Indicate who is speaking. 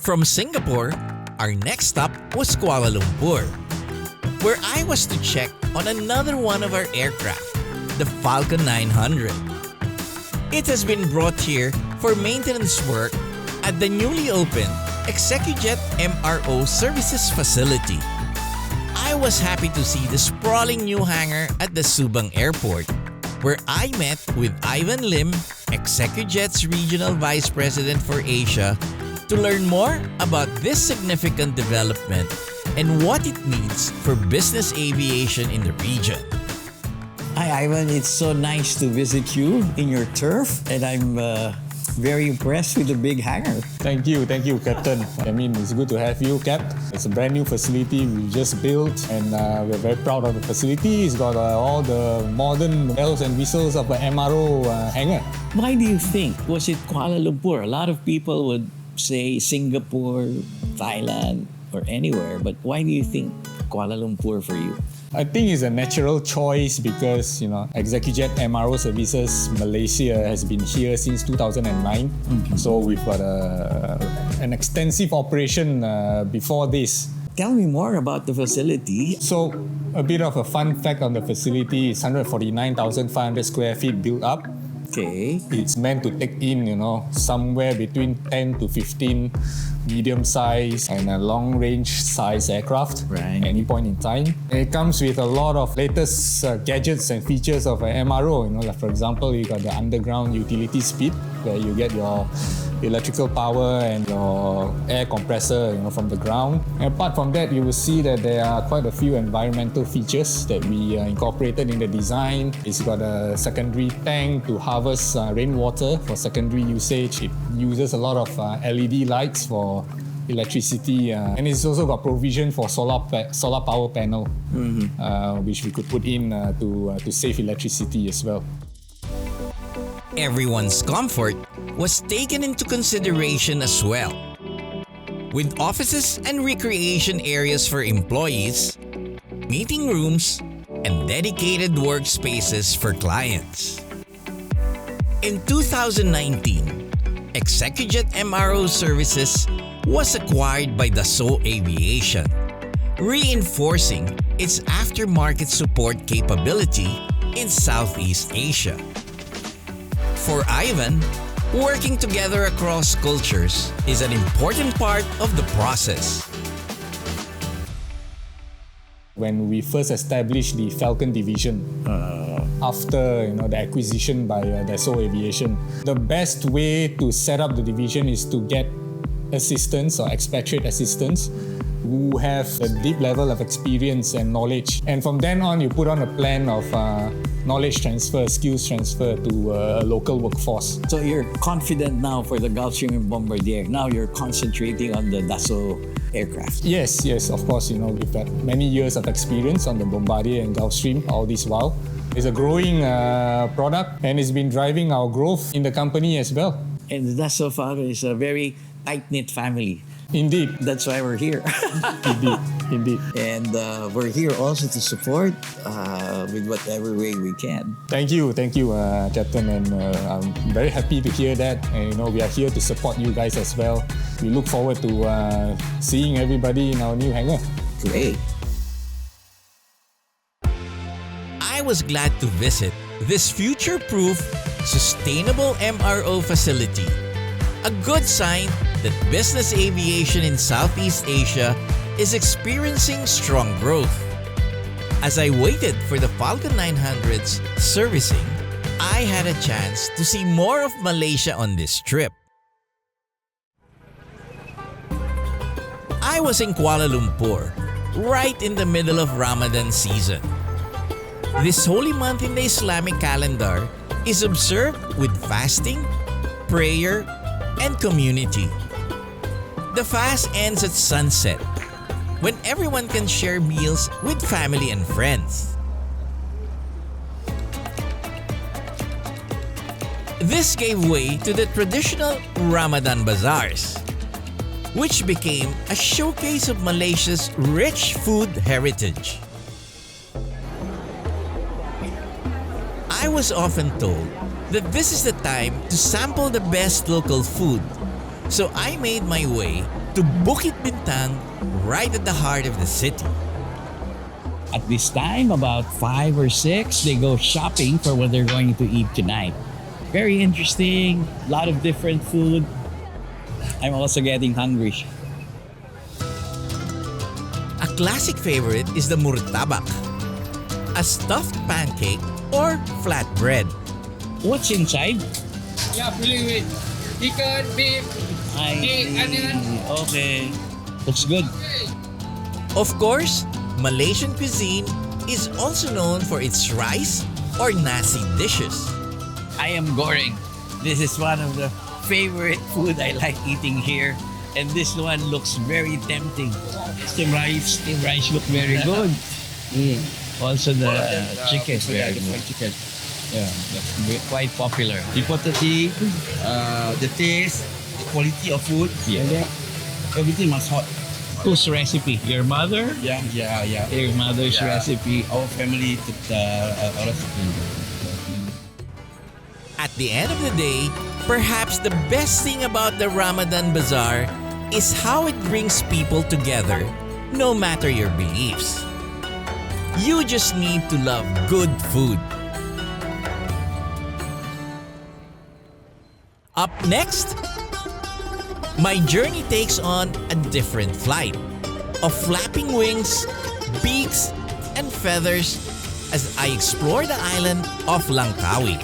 Speaker 1: From Singapore, our next stop was Kuala Lumpur, where I was to check on another one of our aircraft, the Falcon 900. It has been brought here for maintenance work at the newly opened ExecuJet MRO Services Facility. I was happy to see the sprawling new hangar at the Subang Airport, where I met with Ivan Lim, ExecuJet's Regional Vice President for Asia, to learn more about this significant development and what it means for business aviation in the region.
Speaker 2: Hi Ivan, it's so nice to visit you in your turf, and I'm very impressed with the big hangar.
Speaker 3: Thank you, Captain. I mean, it's good to have you, Cap. It's a brand new facility we just built, and we're very proud of the facility. It's got all the modern bells and whistles of an MRO hangar.
Speaker 2: Why do you think? Was it Kuala Lumpur? A lot of people would say Singapore, Thailand, or anywhere, but why do you think Kuala Lumpur for you?
Speaker 3: I think it's a natural choice because, ExecuJet MRO Services Malaysia has been here since 2009. So we've got an extensive operation before this.
Speaker 2: Tell me more about the facility.
Speaker 3: So a bit of a fun fact on the facility is 149,500 square feet built up.
Speaker 2: Okay.
Speaker 3: It's meant to take in, somewhere between 10 to 15 medium-size and a long-range size aircraft at any point in time. And it comes with a lot of latest gadgets and features of an MRO. Like for example, you got the underground utility speed, where you get your electrical power and your air compressor from the ground. And apart from that, you will see that there are quite a few environmental features that we incorporated in the design. It's got a secondary tank to harvest rainwater for secondary usage. It uses a lot of LED lights for electricity, and it's also got provision for solar power panel, which we could put in to save electricity as well.
Speaker 1: Everyone's comfort was taken into consideration as well, with offices and recreation areas for employees, meeting rooms, and dedicated workspaces for clients. In 2019, ExecuJet MRO Services was acquired by Dassault Aviation, reinforcing its aftermarket support capability in Southeast Asia. For Ivan, working together across cultures is an important part of the process.
Speaker 3: When we first established the Falcon division, after the acquisition by Dassault Aviation, the best way to set up the division is to get assistants or expatriate assistants who have a deep level of experience and knowledge. And from then on, you put on a plan of knowledge transfer, skills transfer to a local workforce.
Speaker 2: So you're confident now for the Gulfstream and Bombardier. Now you're concentrating on the Dassault aircraft.
Speaker 3: Yes, of course. We've had many years of experience on the Bombardier and Gulfstream all this while. It's a growing product, and it's been driving our growth in the company as well.
Speaker 2: And the Dassault Falcon is a very tight-knit family.
Speaker 3: Indeed.
Speaker 2: That's why we're here.
Speaker 3: Indeed.
Speaker 2: And we're here also to support with whatever way we can.
Speaker 3: Thank you, Captain. And I'm very happy to hear that. And we are here to support you guys as well. We look forward to seeing everybody in our new hangar.
Speaker 2: Great.
Speaker 1: I was glad to visit this future-proof, sustainable MRO facility. A good sign that business aviation in Southeast Asia is experiencing strong growth. As I waited for the Falcon 900's servicing, I had a chance to see more of Malaysia on this trip. I was in Kuala Lumpur, right in the middle of Ramadan season. This holy month in the Islamic calendar is observed with fasting, prayer, and community. The fast ends at sunset, when everyone can share meals with family and friends. This gave way to the traditional Ramadan bazaars, which became a showcase of Malaysia's rich food heritage. I was often told that this is the time to sample the best local food, so I made my way to Bukit Bintang, right at the heart of the city.
Speaker 2: At this time, about 5 or 6, they go shopping for what they're going to eat tonight. Very interesting, a lot of different food. I'm also getting hungry.
Speaker 1: A classic favorite is the murtabak, a stuffed pancake or flatbread.
Speaker 2: What's inside?
Speaker 4: Yeah, filling with chicken, beef, egg, onion.
Speaker 2: Okay. Looks good.
Speaker 1: Of course, Malaysian cuisine is also known for its rice or nasi dishes.
Speaker 2: I am goreng. This is one of the favorite food I like eating here. And this one looks very tempting. Steam rice look very good. Also the chicken. Chicken. Yeah, that's quite popular.
Speaker 5: The quantity, the taste, the quality of food,
Speaker 2: Yeah.
Speaker 5: and then everything must hot.
Speaker 2: Whose recipe? Your mother?
Speaker 5: Yeah.
Speaker 2: Your mother's
Speaker 5: Yeah.
Speaker 2: recipe.
Speaker 5: Our family took the recipe.
Speaker 1: At the end of the day, perhaps the best thing about the Ramadan Bazaar is how it brings people together, no matter your beliefs. You just need to love good food. Up next, my journey takes on a different flight of flapping wings, beaks, and feathers as I explore the island of Langkawi.